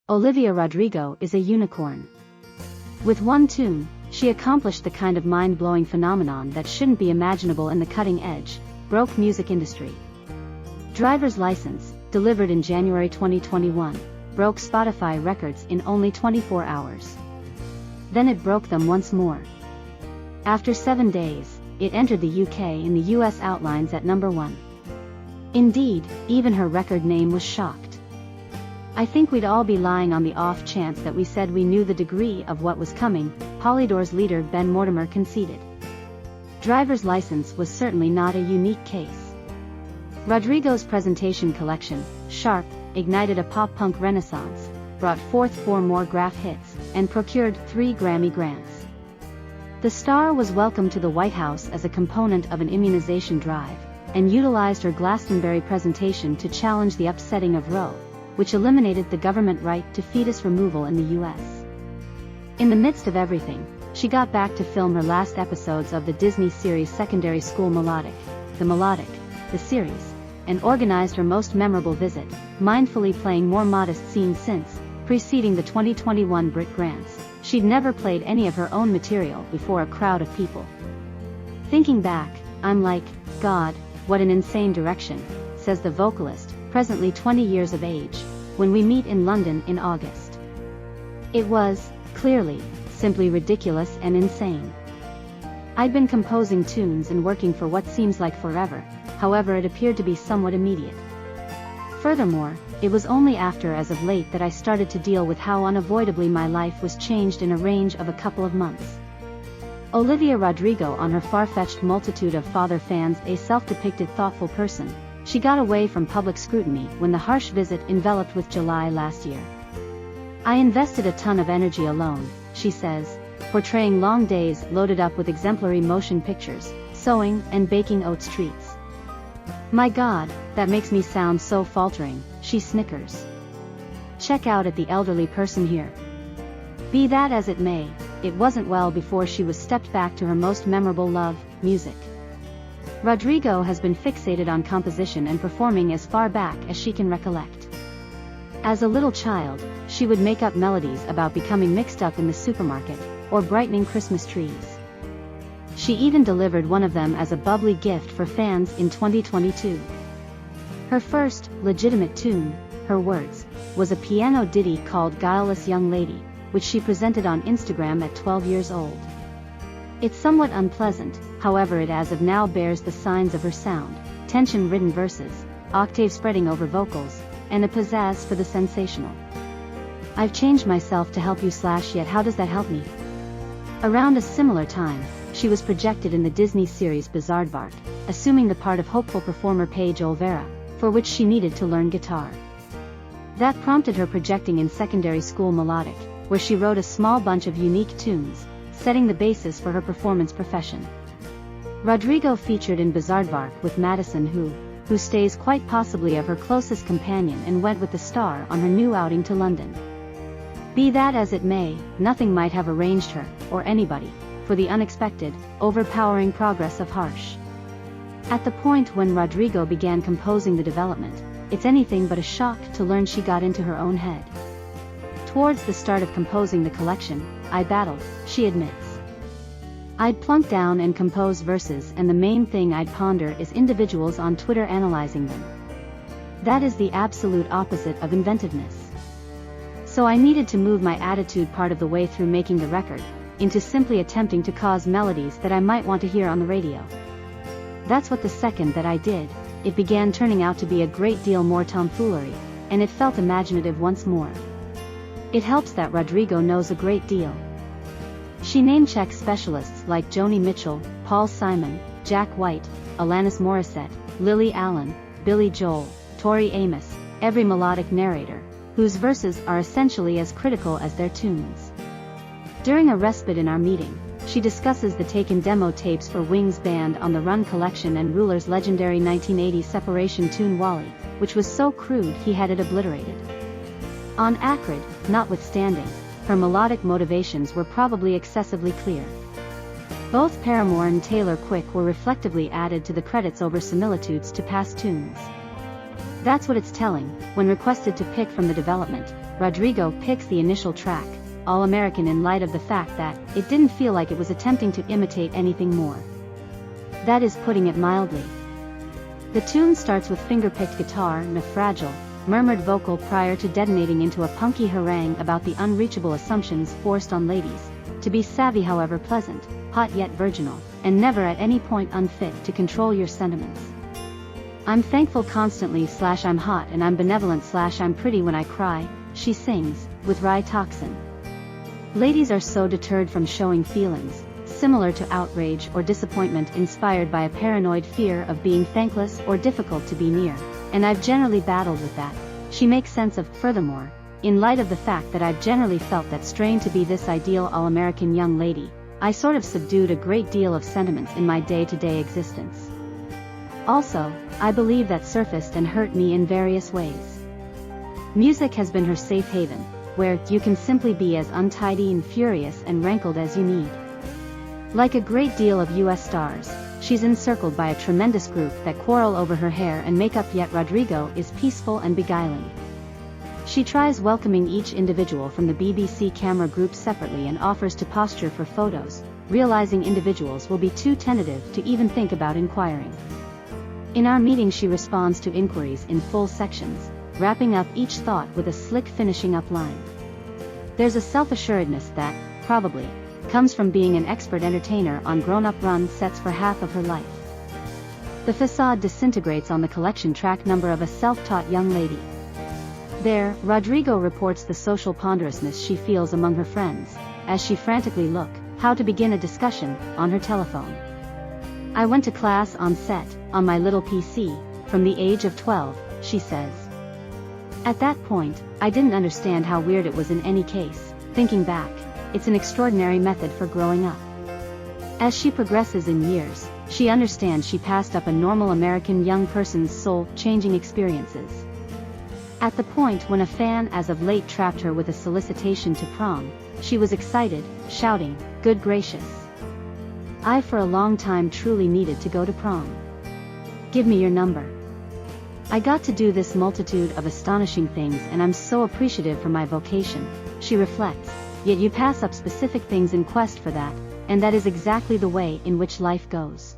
Olivia Rodrigo is a unicorn. With one tune, she accomplished the kind of mind-blowing phenomenon that shouldn't be imaginable in the cutting-edge, broke music industry. Driver's License, delivered in January 2021, broke Spotify records in only 24 hours. Then it broke them once more. After 7 days, it entered the UK in the US outlines at number 1. Indeed, even her record name was shocked. I think we'd all be lying on the off chance that we said we knew the degree of what was coming, Polydor's leader Ben Mortimer conceded. Driver's License was certainly not a unique case. Rodrigo's presentation collection, Sharp, ignited a pop-punk renaissance, brought forth 4 more graph hits, and procured 3 Grammy grants. The star was welcomed to the White House as a component of an immunization drive, and utilized her Glastonbury presentation to challenge the upsetting of Roe, which eliminated the government right to fetus removal in the US. In the midst of everything, she got back to film her last episodes of the Disney series Secondary School Melodic, the series, and organized her most memorable visit, mindfully playing more modest scenes since, preceding the 2021 Brit Grants, she'd never played any of her own material before a crowd of people. Thinking back, I'm like, God, what an insane direction, says the vocalist, presently 20 years of age, when we meet in London in August. It was, clearly, simply ridiculous and insane. I'd been composing tunes and working for what seems like forever, however it appeared to be somewhat immediate. Furthermore, it was only after as of late that I started to deal with how unavoidably my life was changed in a range of a couple of months. Olivia Rodrigo, on her far-fetched multitude of father fans, a self-depicted thoughtful person, she got away from public scrutiny when the harsh visit enveloped with July last year. I invested a ton of energy alone, she says, portraying long days loaded up with exemplary motion pictures, sewing, and baking oats treats. My God, that makes me sound so faltering, she snickers. Check out at the elderly person here. Be that as it may, it wasn't well before she was stepped back to her most memorable love, music. Rodrigo has been fixated on composition and performing as far back as she can recollect. As a little child, she would make up melodies about becoming mixed up in the supermarket, or brightening Christmas trees. She even delivered one of them as a bubbly gift for fans in 2022. Her first, legitimate tune, her words, was a piano ditty called Guileless Young Lady, which she presented on Instagram at 12 years old. It's somewhat unpleasant, however it as of now bears the signs of her sound, tension-ridden verses, octave spreading over vocals, and a pizzazz for the sensational. I've changed myself to help you / yet how does that help me? Around a similar time, she was projected in the Disney series Bizaardvark, assuming the part of hopeful performer Paige Olvera, for which she needed to learn guitar. That prompted her projecting in Secondary School Melodic, where she wrote a small bunch of unique tunes, setting the basis for her performance profession. Rodrigo featured in Bizaardvark with Madison who stays quite possibly of her closest companion and went with the star on her new outing to London. Be that as it may, nothing might have arranged her, or anybody, for the unexpected, overpowering progress of Harsh. At the point when Rodrigo began composing the development, it's anything but a shock to learn she got into her own head. Towards the start of composing the collection, I battled, she admits. I'd plunk down and compose verses, and the main thing I'd ponder is individuals on Twitter analyzing them. That is the absolute opposite of inventiveness. So I needed to move my attitude part of the way through making the record, into simply attempting to cause melodies that I might want to hear on the radio. That's what the second that I did, it began turning out to be a great deal more tomfoolery, and it felt imaginative once more. It helps that Rodrigo knows a great deal. She name-checks specialists like Joni Mitchell, Paul Simon, Jack White, Alanis Morissette, Lily Allen, Billy Joel, Tori Amos, every melodic narrator, whose verses are essentially as critical as their tunes. During a respite in our meeting, she discusses the taken demo tapes for Wings Band on the Run collection and Ruler's legendary 1980 separation tune Wally, which was so crude he had it obliterated. On Acrid, notwithstanding, her melodic motivations were probably excessively clear. Both Paramore and Taylor Quick were reflectively added to the credits over similitudes to past tunes. That's what it's telling, when requested to pick from the development, Rodrigo picks the initial track, All American, in light of the fact that it didn't feel like it was attempting to imitate anything more. That is putting it mildly. The tune starts with finger-picked guitar and a fragile, murmured vocal prior to detonating into a punky harangue about the unreachable assumptions forced on ladies, to be savvy however pleasant, hot yet virginal, and never at any point unfit to control your sentiments. I'm thankful constantly / I'm hot and I'm benevolent / I'm pretty when I cry, she sings, with wry toxin. Ladies are so deterred from showing feelings, similar to outrage or disappointment inspired by a paranoid fear of being thankless or difficult to be near, and I've generally battled with that, she makes sense of. Furthermore, in light of the fact that I've generally felt that strain to be this ideal all-American young lady, I sort of subdued a great deal of sentiments in my day-to-day existence. Also, I believe that surfaced and hurt me in various ways. Music has been her safe haven, where you can simply be as untidy and furious and rankled as you need. Like a great deal of US stars, she's encircled by a tremendous group that quarrel over her hair and makeup, yet Rodrigo is peaceful and beguiling. She tries welcoming each individual from the BBC camera group separately and offers to posture for photos, realizing individuals will be too tentative to even think about inquiring. In our meeting she responds to inquiries in full sections, wrapping up each thought with a slick finishing up line. There's a self-assuredness that, probably, comes from being an expert entertainer on grown-up run sets for half of her life. The facade disintegrates on the collection track number of A Self-Taught Young Lady. There, Rodrigo reports the social ponderousness she feels among her friends, as she frantically look how to begin a discussion on her telephone. I went to class on set, on my little PC, from the age of 12, she says. At that point, I didn't understand how weird it was in any case. Thinking back, it's an extraordinary method for growing up. As she progresses in years, she understands she passed up a normal American young person's soul-changing experiences. At the point when a fan as of late trapped her with a solicitation to prom, she was excited, shouting, "Good gracious! I for a long time truly needed to go to prom. Give me your number. I got to do this multitude of astonishing things and I'm so appreciative for my vocation," she reflects, yet you pass up specific things in quest for that, and that is exactly the way in which life goes.